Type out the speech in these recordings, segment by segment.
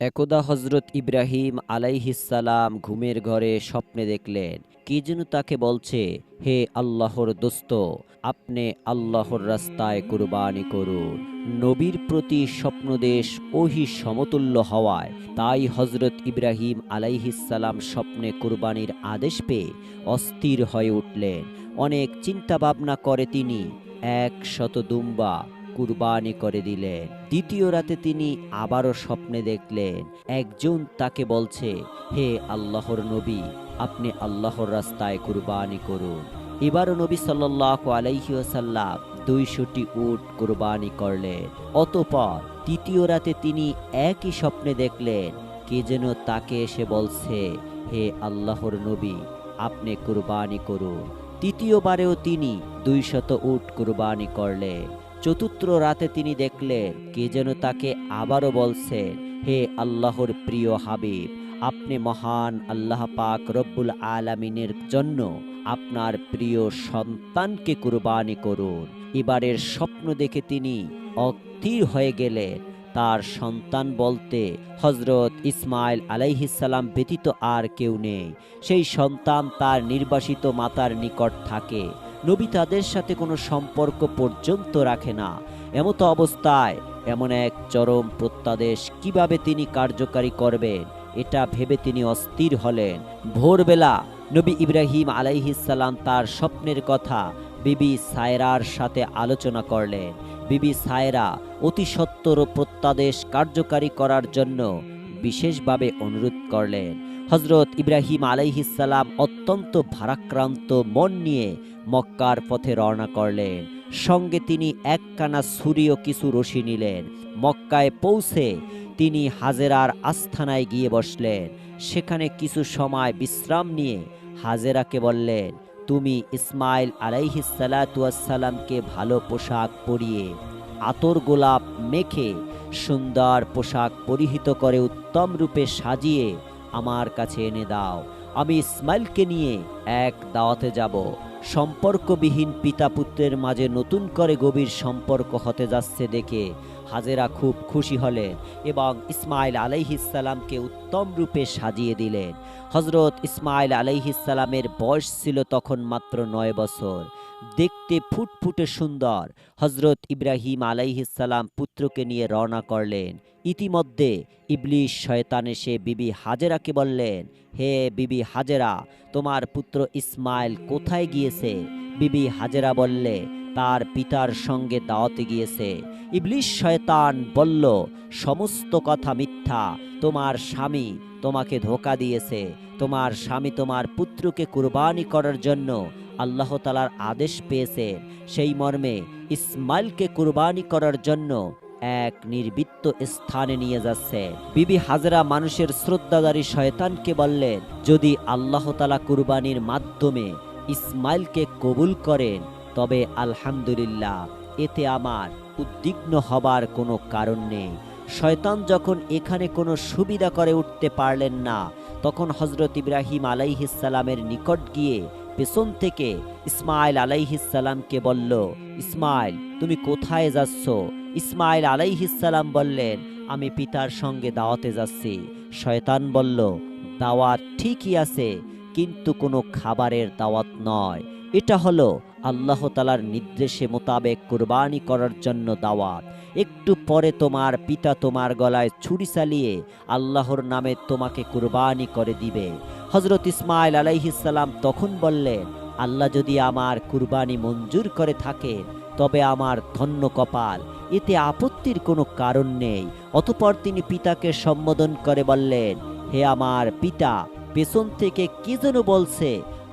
একদা হজরত ইব্রাহিম আলাইহিসসালাম ঘুমের ঘরে স্বপ্নে দেখলেন কে যেন তাকে বলছে, হে আল্লাহর দোস্ত, আপনি আল্লাহর রাস্তায় কুরবানি করুন। নবীর প্রতি স্বপ্নদেশ ওহি সমতুল্য হওয়ায় তাই হজরত ইব্রাহিম আলাইহিসসালাম স্বপ্নে কুরবানির আদেশ পেয়ে অস্থির হয়ে উঠলেন। অনেক চিন্তা ভাবনা করে তিনি 100 দুম্বা কুরবানি করে দিলেন। দ্বিতীয় রাতে তিনি আবারও স্বপ্নে দেখলেন একজন তাকে বলছে, হে আল্লাহর নবী, আপনি আল্লাহর রাস্তায় কুরবানি করুন। এবারও নবী সাল্লাল্লাহু আলাইহি ওয়াসাল্লাম 200টি উট কুরবানি করলেন। অতঃপর তৃতীয় রাতে তিনি একই স্বপ্নে দেখলেন কে যেন তাকে এসে বলছে, হে আল্লাহর নবী, আপনি কুরবানি করুন। তৃতীয়বারেও তিনি 200 উট কুরবানি করলেন। চতুর্থ রাতে তিনি দেখলেন কে যেন তাকে আবারও বলছেন, হে আল্লাহর প্রিয় হাবিব, আপনি মহান আল্লাহ পাক রব্বুল আলামিনের জন্য আপনার প্রিয় সন্তানকে কুরবানি করুন। এবারের স্বপ্ন দেখে তিনি অস্থির হয়ে গেলেন। তার সন্তান বলতে হজরত ইসমাইল আলাইহিসসালাম ব্যতীত আর কেউ নেই। সেই সন্তান তার নির্বাসিত মাতার নিকট থাকে। নবী তাদের সাথে কোনো সম্পর্ক পর্যন্ত রাখে না। এমতো অবস্থায় এমন এক চরম প্রত্যাদেশ কিভাবে তিনি কার্যকারী করবেন, এটা ভেবে তিনি অস্থির হলেন। ভোরবেলা নবী ইব্রাহিম আলাইহিসসালাম তার স্বপ্নের কথা বিবি সায়রার সাথে আলোচনা করলেন। বিবি সায়রা অতি সত্বর প্রত্যাদেশ কার্যকারী করার জন্য বিশেষভাবে অনুরোধ করলেন। হজরত ইব্রাহিম আলাইহিসসালাম অত্যন্ত ভারাক্রান্ত মন নিয়ে মক্কার পথে রওনা করলেন। সঙ্গে তিনি একখানা ছুরি ও কিছু রশি নিলেন। মক্কায় পৌঁছে তিনি হাজেরার আস্থানায় গিয়ে বসলেন। সেখানে কিছু সময় বিশ্রাম নিয়ে হাজেরাকে বললেন, তুমি ইসমাইল আলাইহিসসালামকে ভালো পোশাক পরিয়ে আতর গোলাপ মেখে সুন্দর পোশাক পরিহিত করে উত্তম রূপে সাজিয়ে আমার কাছে এনে দাও। আমি ইসমাইলকে নিয়ে এক দাওয়াতে যাব। সম্পর্কবিহীন পিতা পুত্রের মাঝে নতুন করে গভীর সম্পর্ক হতে যাচ্ছে দেখে হাজেরা খুব খুশি হলেন এবং ইসমাইল আলাইহিসসালামকে উত্তম রূপে সাজিয়ে দিলেন। হজরত ইসমাইল আলাইহিসসালামের বয়স ছিল তখন মাত্র 9 বছর। দেখতে ফুটফুটে সুন্দর হজরত ইব্রাহিম আলাইহিসসালাম পুত্রকে নিয়ে রওনা করলেন। ইতিমধ্যে ইবলিশ শয়তান এসে বিবি হাজেরাকে বললেন, হে বিবি হাজেরা, তোমার পুত্র ইসমাইল কোথায় গিয়েছে? বিবি হাজেরা বললে, তার পিতার সঙ্গে দাওয়াতে গিয়েছে। ইবলিশ শয়তান বলল, সমস্ত কথা মিথ্যা, তোমার স্বামী তোমাকে ধোঁকা দিয়েছে। তোমার স্বামী তোমার পুত্রকে কুরবানি করার জন্য আল্লাহ তাআলার আদেশ পেয়েছে। সেই মর্মে ইসমাইলকে কুরবানি করার জন্য এক নির্বিত্ত স্থানে নিয়ে যাচ্ছে। বিবি হাজরা মানুষের শ্রদ্ধাধারী শয়তানকে বললেন, যদি আল্লাহ তাআলা কুরবানির মাধ্যমে ইসমাইলকে কবুল করেন তবে আলহামদুলিল্লাহ, এতে আমার উদ্বিগ্ন হবার কোনো কারণ নেই। শয়তান যখন এখানে কোনো সুবিধা করে উঠতে পারলেন না, তখন হজরত ইব্রাহিম আলাইহিসসালামের নিকট গিয়ে পেছন থেকে ইসমাইল আলাইহিসসালামকে বলল, ইসমাইল, তুমি কোথায় যাচ্ছ? ইসমাইল আলাইহিসসালাম বললেন, আমি পিতার সঙ্গে দাওয়াতে যাচ্ছি। শয়তান বলল, দাওয়াত ঠিকই আছে, কিন্তু কোনো খাবারের দাওয়াত নয়। এটা হলো আল্লাহ তাআলার নির্দেশে মোতাবেক কুরবানি করার জন্য দাওয়াত। একটু পরে তোমার পিতা তোমার গলায় ছুরি চালিয়ে আল্লাহর নামে তোমাকে কুরবানি করে দিবে। হজরত ইসমাইল আলাইহিসসালাম তখন বললেন, আল্লাহ যদি আমার কুরবানি মঞ্জুর করে থাকেন তবে আমার ধন্য কপাল, এতে আপত্তির কোনো কারণ নেই। অতঃপর তিনি পিতাকে সম্বোধন করে বললেন, হে আমার পিতা, পেছন থেকে কে যেন বলছে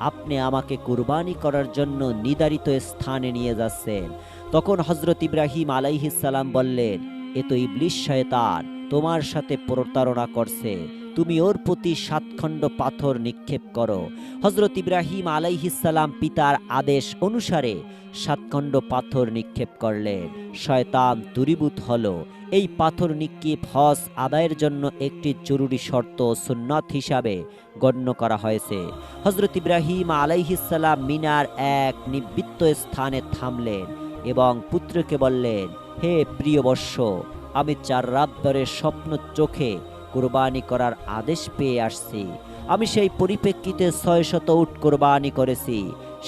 আপনি আমাকে কুরবানি করার জন্য নির্ধারিত স্থানে নিয়ে যাচ্ছেন। তখন হজরত ইব্রাহিম আলাইহিসসালাম বললেন, এ তো ইবলিশ শয়তান তোমার সাথে প্রতারণা করছে, তুমি ওর প্রতি 7 খণ্ড পাথর নিক্ষেপ করো। হজরত ইব্রাহিম আলাইহিসসালাম পিতার আদেশ অনুসারে 7 খণ্ড পাথর নিক্ষেপ করলেন। শয়তান দূরীভূত হলো। এই পাথর নিক্ষেপ হজ আদায়ের জন্য একটি জরুরি শর্ত সুন্নাত হিসাবে গণ্য করা হয়েছে। হজরত ইব্রাহিম আলাইহিসসালাম মিনার এক নিবৃত্ত স্থানে থামলেন এবং পুত্রকে বললেন, হে প্রিয় বৎস, আমি 4 রাত ধরে স্বপ্ন চোখে কুরবানি করার আদেশ পেয়ে আসছি। আমি সেই পরিপ্রেক্ষিতে 600 উট কুরবানি করেছি।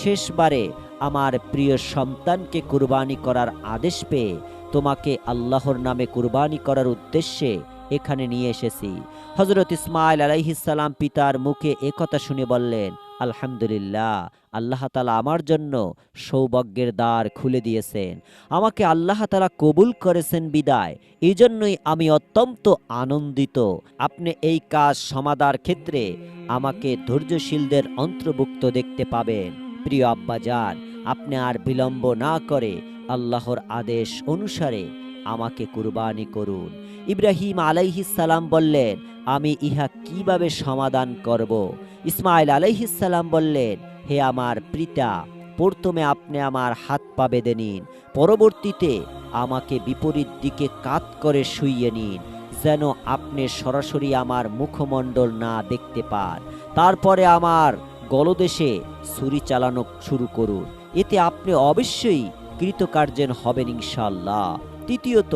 শেষবারে আমার প্রিয় সন্তানকে কুরবানি করার আদেশ পেয়ে তোমাকে আল্লাহর নামে কুরবানি করার উদ্দেশ্যে এখানে নিয়ে এসেছি। হযরত ইসমাঈল আলাইহিস সালাম পিতার মুখে একথা শুনে বললেন, আলহামদুলিল্লাহ, আল্লাহ তাআলা আমার জন্য সৌভাগ্যের দ্বার খুলে দিয়েছেন। আমাকে আল্লাহ তাআলা কবুল করেছেন বিদায় এই জন্যই আমি অত্যন্ত আনন্দিত। আপনি এই কাজ সমাধার ক্ষেত্রে আমাকে ধৈর্যশীলদের অন্তর্ভুক্ত দেখতে পাবেন। প্রিয় আব্বাজান, আপনি আর বিলম্ব না করে আল্লাহর আদেশ অনুসারে আমাকে কুরবানি করুন। ইব্রাহিম আলাইহিস সালাম বললেন, আমি ইহা কিভাবে সমাধান করব? ইসমাঈল আলাইহিস সালাম বললেন, হে আমার পিতা, প্রথমে আপনি আমার হাত পা বেঁধে নিন, পরবর্তীতে আমাকে বিপরীত দিকে কাত করে শুইয়ে নিন, যেন আপনি সরাসরি আমার মুখমণ্ডল না দেখতে পান। তারপরে আমার গলদেশে ছুরি চালানো শুরু করুন। এতে আপনি অবশ্যই কৃতকার্যেন হবেন ইনশাআল্লাহ। তৃতীয়ত,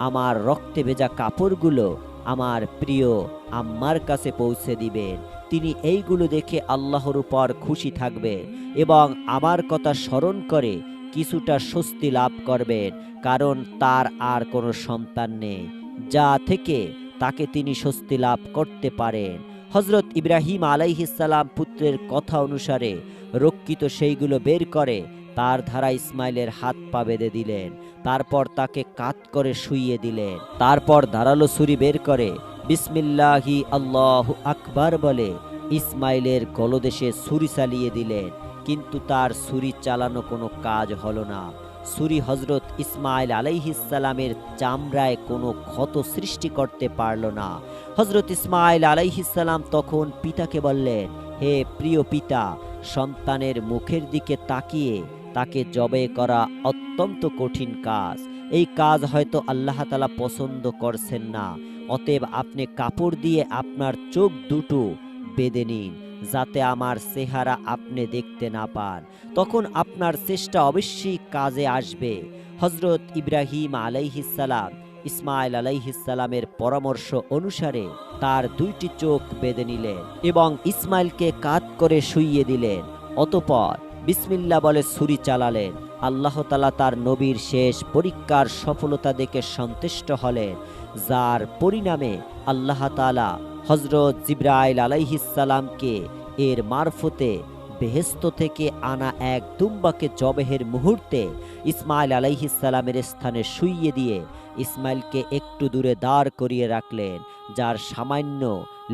আমার রক্তে ভেজা কাপড়গুলো আমার প্রিয় আম্মার কাছে পৌঁছে দিবেন। তিনি এইগুলো দেখে আল্লাহর উপর খুশি থাকবেন এবং আমার কথা স্মরণ করে কিছুটা স্বস্তি লাভ করবেন, কারণ তার আর কোনো সন্তান নেই যা থেকে তাকে তিনি স্বস্তি লাভ করতে পারেন। হযরত ইব্রাহিম আলাইহিস সালাম পুত্রের কথা অনুসারে রক্ষিত সেইগুলো বের করে তার ধারা ইসমাইলের হাত পা বেঁধে দিলেন। তারপর তাকে কাত করে শুইয়ে দিলেন। তারপর ধারালো ছুরি বের করে বিসমিল্লাহি আল্লাহু আকবার বলে ইসমাইলের গলদেশে ছুরি চালিয়ে দিলেন। কিন্তু তার ছুরি চালানো কোনো কাজ হলো না। ছুরি হযরত ইসমাইল আলাইহিস সালামের চামড়ায় কোনো ক্ষত সৃষ্টি করতে পারল না। হযরত ইসমাইল আলাইহিস সালাম তখন পিতাকে বললেন, হে প্রিয় পিতা, সন্তানের মুখের দিকে তাকিয়ে তাকে জবে করা অত্যন্ত কঠিন কাজ। এই কাজ হয়তো আল্লাহ তাআলা পছন্দ করছেন না। অতএব আপনি কাপড় দিয়ে আপনার চোখ দুটো বেঁধে নিন, যাতে আমার চেহারা আপনি দেখতে না পান। তখন আপনার চেষ্টা অবশ্যই কাজে আসবে। হযরত ইব্রাহিম আলাইহিস সালাম ইসমাইল আলাইহিস সালামের পরামর্শ অনুসারে তার দুইটি চোখ বেঁধে নিলেন এবং ইসমাইলকে কাত করে শুইয়ে দিলেন। অতঃপর বিসমিল্লাহ বলে ছুরি চালালেন। আল্লাহ তাআলা তার নবীর শেষ পরীক্ষার সফলতা দেখে সন্তুষ্ট হলেন, যার পরিণামে আল্লাহ তাআলা হযরত জিবরাইল আলাইহিস সালামকে এর মারফতে বেহেশত থেকে আনা এক দুম্বাকে জবেহের মুহূর্তে ইসমাইল আলাইহিস সালামের স্থানে শুইয়ে দিয়ে ইসমাইলকে একটু দূরে দাঁড় করিয়ে রাখলেন, যার সামান্য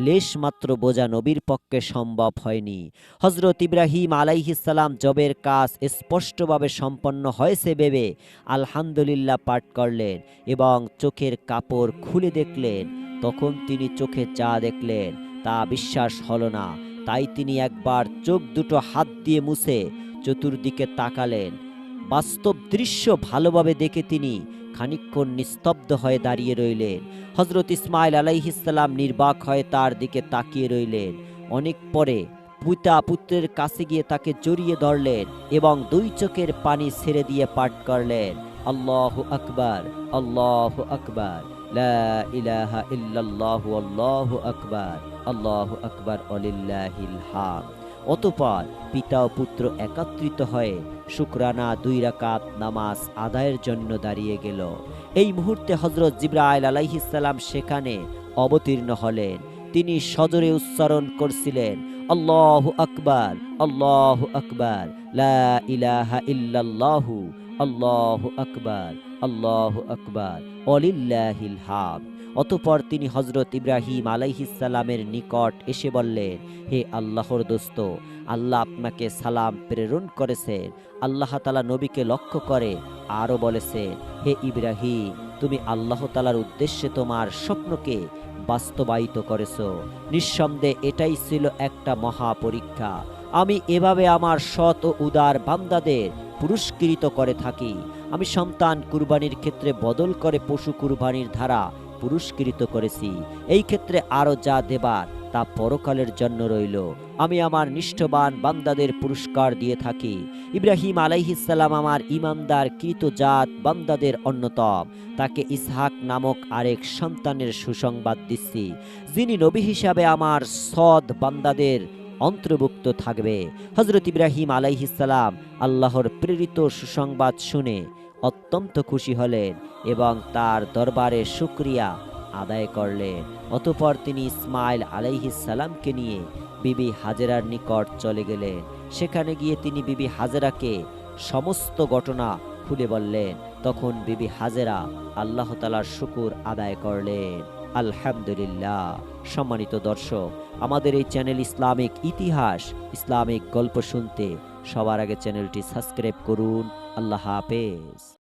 লেশ মাত্র বোঝা নবীর পক্ষে সম্ভব হয়নি। হযরত ইব্রাহিম আলাইহিস সালাম জবের কাজ স্পষ্টভাবে সম্পন্ন হয়েছে ভেবে আলহামদুলিল্লাহ পাঠ করলেন এবং চোখের কাপড় খুলে দেখলেন। তখন তিনি চোখে যা দেখলেন তা বিশ্বাস হলো না। তাই তিনি একবার চোখ দুটো হাত দিয়ে মুছে চতুর্দিকে তাকালেন। বাস্তব দৃশ্য ভালোভাবে দেখে তিনি খানিকক্ষণ নিস্তব্ধ হয়ে দাঁড়িয়ে রইলেন। হযরত ইসমাইল আলাইহিস সালাম নির্বাক হয়ে তার দিকে তাকিয়ে রইলেন। অনেক পরে পিতা পুত্রের কাছে গিয়ে তাকে জড়িয়ে ধরলেন এবং দুই চোখের পানি ছেড়ে দিয়ে পাঠ করলেন, আল্লাহু আকবার, আল্লাহু আকবার, লা ইলাহা ইল্লাল্লাহু আল্লাহু আকবার, আল্লাহু আকবার ওয়ালিল্লাহিল হামদ। অতঃপর পিতা ও পুত্র একত্রিত হয়ে শুকরানা 2 রাকাত নামাজ আদায়ের জন্য দাঁড়িয়ে গেল। এই মুহূর্তে হযরত জিবরাইল আলাইহিস সালাম সেখানে অবতীর্ণ হলেন। তিনি সজোরে উচ্চারণ করছিলেন, আল্লাহু আকবার, আল্লাহু আকবার, লা ইলাহা ইল্লাল্লাহু, আল্লাহু আকবার, আল্লাহু আকবার ওয়ালিল্লাহিল হামদ। অতঃপর তিনি হযরত ইব্রাহিম আলাইহিস সালামের নিকট এসে বললেন, হে আল্লাহর দোস্ত, আল্লাহ আপনাকে সালাম প্রেরণ করেছেন। আল্লাহ তাআলা নবীকে লক্ষ্য করে আরও বলেছেন, হে ইব্রাহিম, তুমি আল্লাহ তাআলার উদ্দেশ্যে তোমার স্বপ্নকে বাস্তবায়িত করেছো। নিঃসন্দেহে এটাই ছিল একটা মহা পরীক্ষা। আমি এভাবে আমার সৎ ও উদার বান্দাদের পুরস্কৃত করে থাকি। আমি সন্তান কুরবানির ক্ষেত্রে বদল করে পশু কুরবানির ধারা পুরস্কৃত করেছি। এই ক্ষেত্রে আরও যা দেবার তা পরকালের জন্য রইল। আমি আমার নিষ্ঠবান বান্দাদের পুরস্কার দিয়ে থাকি। ইব্রাহিম আলাইহিসসালাম আমার ইমানদার কৃতজাত বান্দাদের অন্যতম। তাকে ইসহাক নামক আরেক সন্তানের সুসংবাদ দিচ্ছি, যিনি নবী হিসাবে আমার সৎ বান্দাদের অন্তর্ভুক্ত থাকবে। হযরত ইব্রাহিম আলাইহিসসালাম আল্লাহর প্রেরিত সুসংবাদ শুনে অত্যন্ত খুশি হলেন এবং তার দরবারে শুকরিয়া আদায় করলেন। অতঃপর তিনি ইসমাইল আলাইহিসসালামকে নিয়ে বিবি হাজেরার নিকট চলে গেলেন। সেখানে গিয়ে তিনি বিবি হাজেরাকে সমস্ত ঘটনা খুলে বললেন। তখন বিবি হাজেরা আল্লাহ তাআলার শুকর আদায় করলেন। আলহামদুলিল্লাহ। সম্মানিত দর্শক, আমাদের এই চ্যানেল ইসলামিক ইতিহাস, ইসলামিক গল্প শুনতে সবার আগে চ্যানেলটি সাবস্ক্রাইব করুন। আল্লাহ হাফেজ।